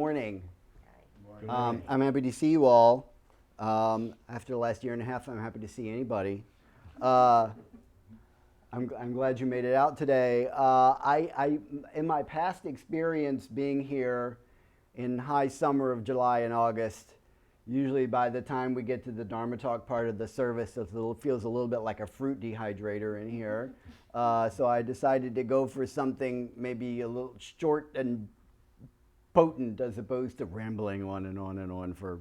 Morning. I'm happy to see you all. After the last year and a half, I'm happy to see anybody. I'm glad you made it out today. In my past experience being here in high summer of July and August, usually by the time we get to the Dharma talk part of the service, it feels a little bit like a fruit dehydrator in here. So I decided to go for something maybe a little short and potent as opposed to rambling on and on and on for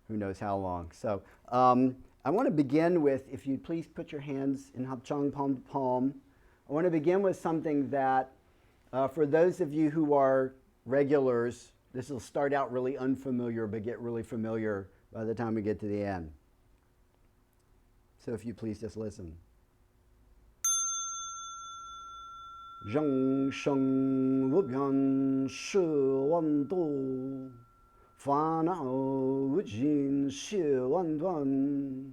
who knows how long. So I want to begin with, if you'd please put your hands in Hapchang, palm to palm. I want to begin with something that for those of you who are regulars, this will start out really unfamiliar but get really familiar by the time we get to the end. So if you please just listen. Jaang sheng wu bian shi wan du, fa nao wu jin xie wan duan,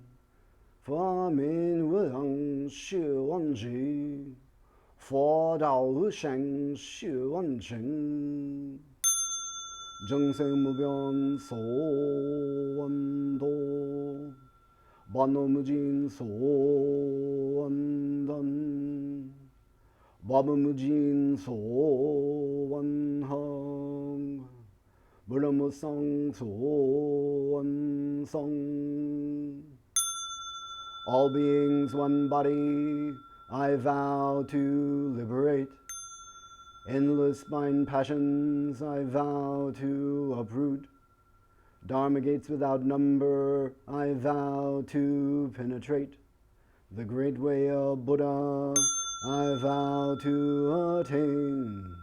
fa min wu yang xie wan ji, fa dao wu sheng xie wan zheng. Zheng sheng mu bian so wan du, ba no mu jin so wan dan. Baba Mujin So Wan Hang, Burama Sang So Wan Song. All beings one body, I vow to liberate. Endless mind passions, I vow to uproot. Dharma gates without number, I vow to penetrate. The great way of Buddha, I vow to attain.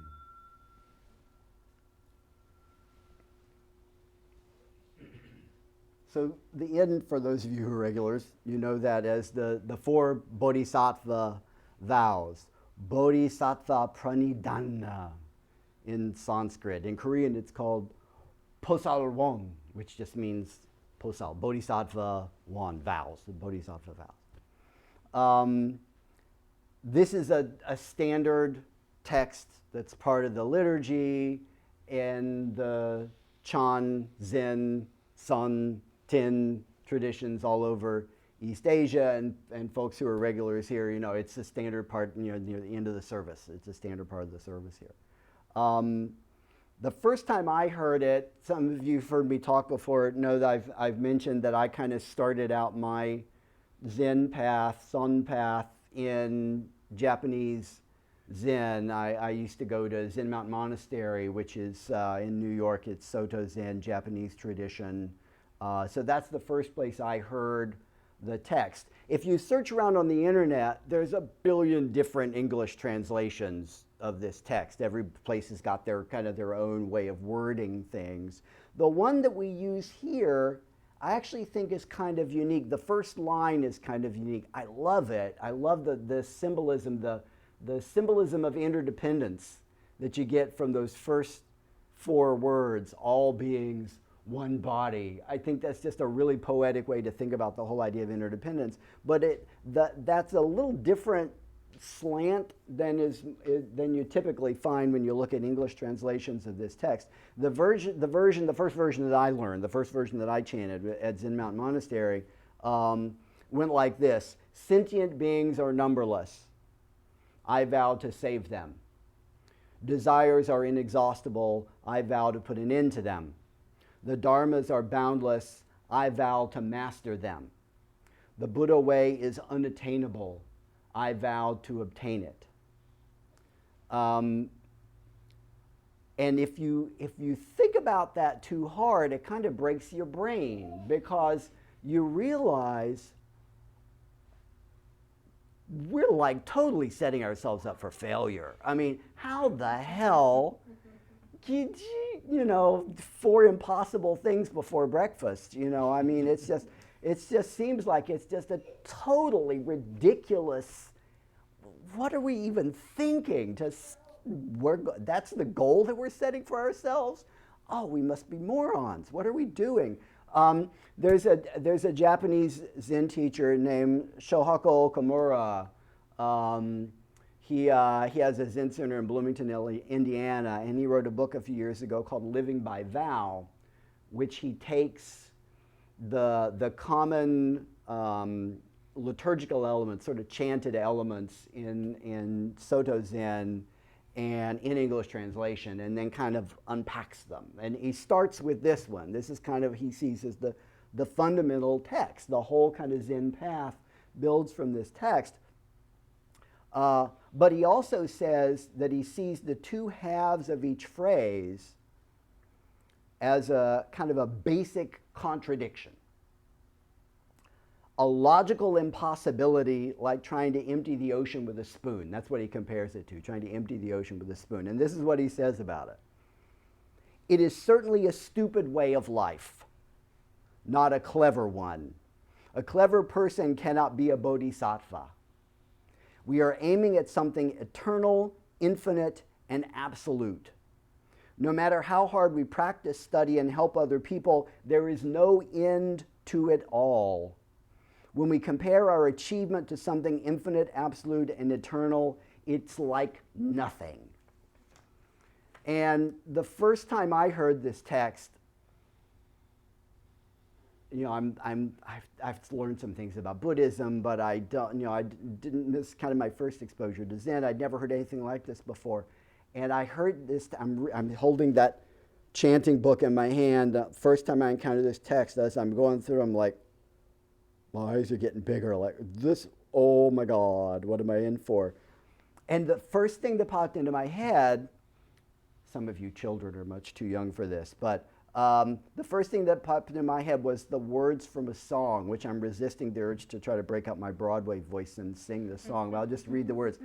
So the end, for those of you who are regulars, you know that as the four bodhisattva vows. Bodhisattva pranidhana in Sanskrit. In Korean it's called posalwon, which just means posal, bodhisattva won, vows, the bodhisattva vows. This is a standard text that's part of the liturgy in the Chan, Zen, Sun, Tin traditions all over East Asia, and folks who are regulars here, you know, it's a standard part near the end of the service. It's a standard part of the service here. The first time I heard it, some of you have heard me talk before, know that I've mentioned that I kind of started out my Zen path, Sun path, in Japanese Zen. I used to go to Zen Mountain Monastery, which is in New York. It's Soto Zen, Japanese tradition. So that's the first place I heard the text. If you search around on the internet, there's a billion different English translations of this text. Every place has got their kind of their own way of wording things. The one that we use here, I actually think is kind of unique. The first line is kind of unique. I love it. I love the symbolism, the symbolism of interdependence that you get from those first four words, all beings, one body. I think that's just a really poetic way to think about the whole idea of interdependence. But that's a little different slant than you typically find when you look at English translations of this text. The first version that I learned, the first version that I chanted at Zen Mountain Monastery, went like this: sentient beings are numberless. I vow to save them. Desires are inexhaustible. I vow to put an end to them. The dharmas are boundless. I vow to master them. The Buddha way is unattainable. I vow to obtain it. And if you think about that too hard, it kind of breaks your brain, because you realize we're like totally setting ourselves up for failure. I mean, how the hell, you know, four impossible things before breakfast? You know, I mean, it just seems like it's just a totally ridiculous. What are we even thinking? That's the goal that we're setting for ourselves? Oh, we must be morons. What are we doing? There's a Japanese Zen teacher named Shohaku Okamura. he has a Zen center in Bloomington, Indiana, and he wrote a book a few years ago called Living by Vow, which he takes the common liturgical elements, sort of chanted elements in Soto Zen and in English translation, and then kind of unpacks them. And he starts with this one. This is kind of, he sees as the fundamental text. The whole kind of Zen path builds from this text. But he also says that he sees the two halves of each phrase as a kind of a basic contradiction. A logical impossibility, like trying to empty the ocean with a spoon. That's what he compares it to, trying to empty the ocean with a spoon. And this is what he says about it. It is certainly a stupid way of life, not a clever one. A clever person cannot be a bodhisattva. We are aiming at something eternal, infinite, and absolute. No matter how hard we practice, study, and help other people, there is no end to it all. When we compare our achievement to something infinite, absolute, and eternal, it's like nothing. And the first time I heard this text, you know, I've learned some things about Buddhism, but I don't, you know, I didn't. This is kind of my first exposure to Zen. I'd never heard anything like this before, and I heard this. I'm holding that chanting book in my hand. First time I encountered this text, as I'm going through, I'm like, my eyes are getting bigger. Like this. Oh my God, what am I in for? And the first thing that popped into my head. Some of you children are much too young for this, but. The first thing that popped into my head was the words from a song, which I'm resisting the urge to try to break out my Broadway voice and sing the song, but I'll just read the words.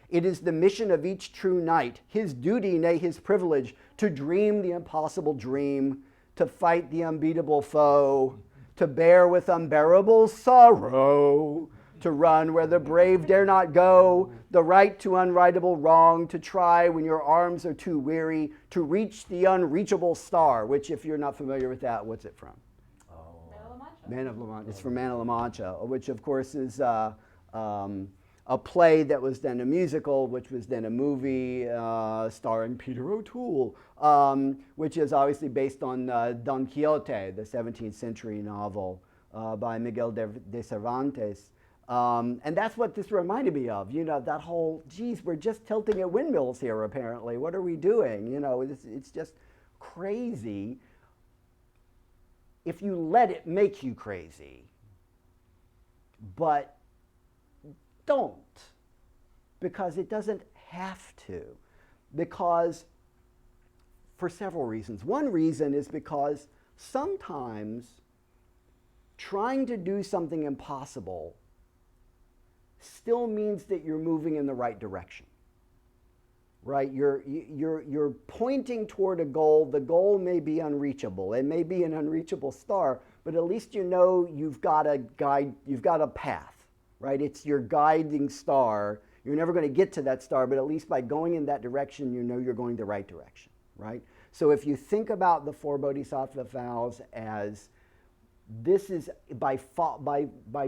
It is the mission of each true knight, his duty, nay, his privilege, to dream the impossible dream, to fight the unbeatable foe, to bear with unbearable sorrow, to run where the brave dare not go, the right to unrightable wrong, to try when your arms are too weary, to reach the unreachable star, which if you're not familiar with that, what's it from? Man of La Mancha. It's from Man of La Mancha, which of course is a play that was then a musical, which was then a movie starring Peter O'Toole, which is obviously based on Don Quixote, the 17th century novel by Miguel de Cervantes. And that's what this reminded me of, you know, that whole, geez, we're just tilting at windmills here apparently. What are we doing? You know, it's just crazy if you let it make you crazy. But don't, because it doesn't have to. Because for several reasons. One reason is because sometimes trying to do something impossible still means that you're moving in the right direction, right? You're pointing toward a goal. The goal may be unreachable. It may be an unreachable star, but at least you know you've got a guide, you've got a path, right? It's your guiding star. You're never going to get to that star, but at least by going in that direction, you know you're going the right direction, right? So if you think about the four Bodhisattva vows as this is by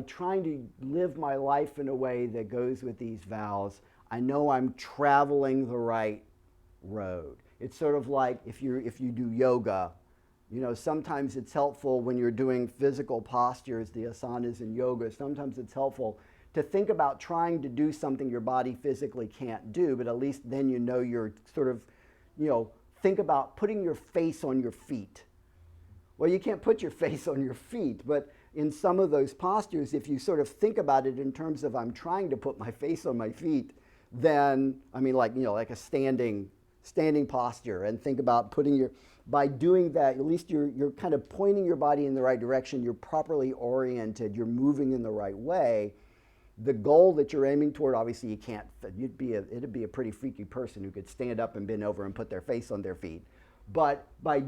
trying to live my life in a way that goes with these vows, I know I'm traveling the right road. It's sort of like if you do yoga, you know, sometimes it's helpful when you're doing physical postures, the asanas in yoga, sometimes it's helpful to think about trying to do something your body physically can't do, but at least then you know you're sort of, you know, think about putting your face on your feet. Well, you can't put your face on your feet, but in some of those postures, if you sort of think about it in terms of I'm trying to put my face on my feet, then, I mean, like, you know, like a standing posture, and think about by doing that, at least you're kind of pointing your body in the right direction, you're properly oriented, you're moving in the right way. The goal that you're aiming toward, obviously you can't, it'd be a pretty freaky person who could stand up and bend over and put their face on their feet. But by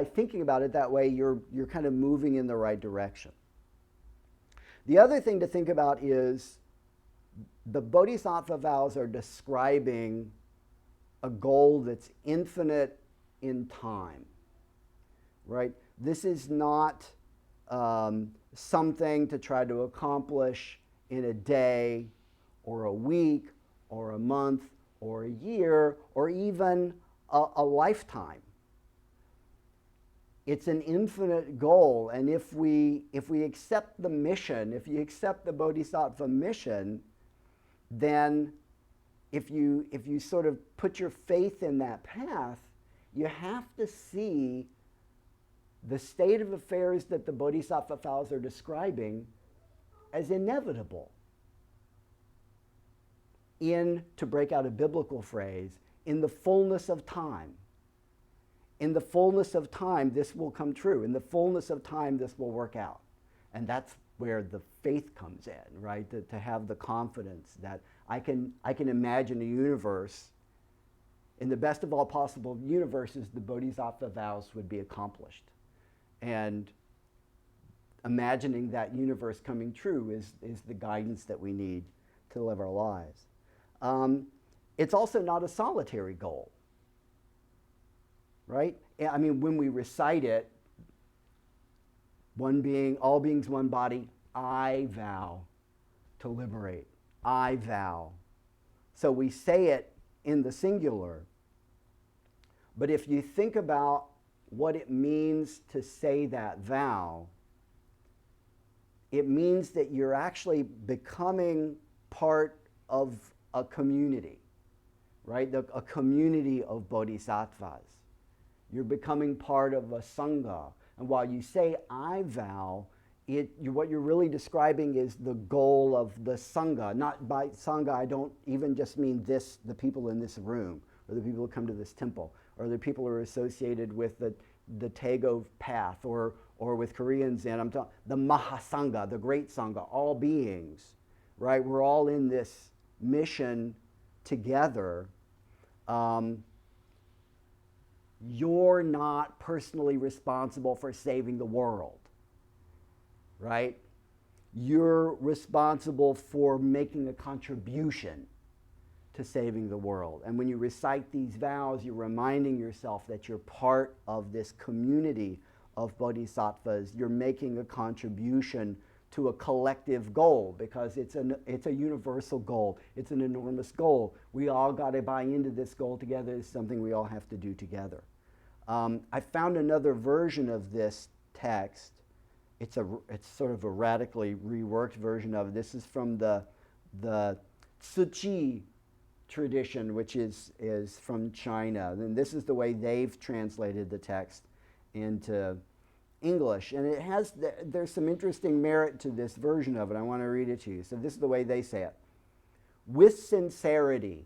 thinking about it that way, you're kind of moving in the right direction. The other thing to think about is the Bodhisattva vows are describing a goal that's infinite in time, right? This is not something to try to accomplish in a day or a week or a month or a year or even a lifetime. It's an infinite goal, and if we accept the mission, if you accept the Bodhisattva mission, then if you sort of put your faith in that path, you have to see the state of affairs that the Bodhisattva vows are describing as inevitable. To break out a biblical phrase, in the fullness of time. In the fullness of time, this will come true. In the fullness of time, this will work out. And that's where the faith comes in, right? To have the confidence that I can imagine a universe, in the best of all possible universes, the Bodhisattva vows would be accomplished. And imagining that universe coming true is the guidance that we need to live our lives. It's also not a solitary goal, right? I mean, when we recite it, one being, all beings, one body, I vow to liberate. I vow. So we say it in the singular. But if you think about what it means to say that vow, it means that you're actually becoming part of a community, right? A community of bodhisattvas. You're becoming part of a sangha. And while you say, I vow, what you're really describing is the goal of the sangha. Not by sangha, I don't even just mean the people in this room, or the people who come to this temple, or the people who are associated with the Tego path, or with Koreans, and I'm talking the Mahasangha, the great sangha, all beings, right? We're all in this mission together. You're not personally responsible for saving the world, right? You're responsible for making a contribution to saving the world. And when you recite these vows, you're reminding yourself that you're part of this community of bodhisattvas. You're making a contribution to a collective goal, because it's a universal goal. It's an enormous goal. We all got to buy into this goal together. It's something we all have to do together. I found another version of this text. It's sort of a radically reworked version of it. This is from the Tzu tradition, which is from China. And this is the way they've translated the text into English. And there's some interesting merit to this version of it. I want to read it to you. So this is the way they say it. With sincerity,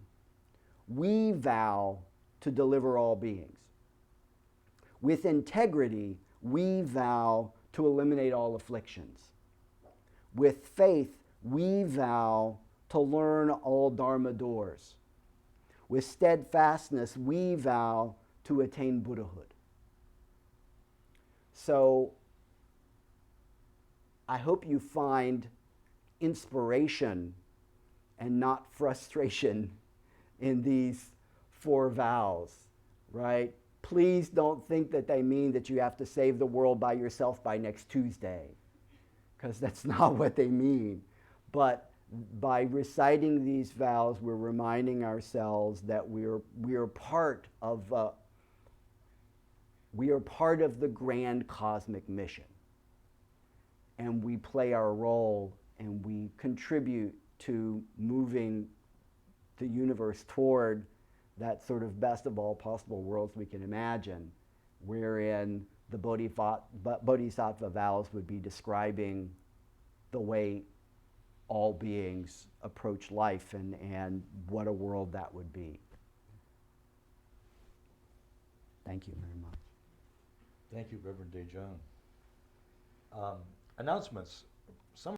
we vow to deliver all beings. With integrity, we vow to eliminate all afflictions. With faith, we vow to learn all Dharma doors. With steadfastness, we vow to attain Buddhahood. So I hope you find inspiration and not frustration in these 4 vows, right? Please don't think that they mean that you have to save the world by yourself by next Tuesday, because that's not what they mean. But by reciting these vows, we're reminding ourselves that we are part of the grand cosmic mission, and we play our role, and we contribute to moving the universe toward that sort of best of all possible worlds we can imagine, wherein the Bodhisattva vows would be describing the way all beings approach life, and what a world that would be. Thank you very much. Thank you, Reverend Jaang. Announcements.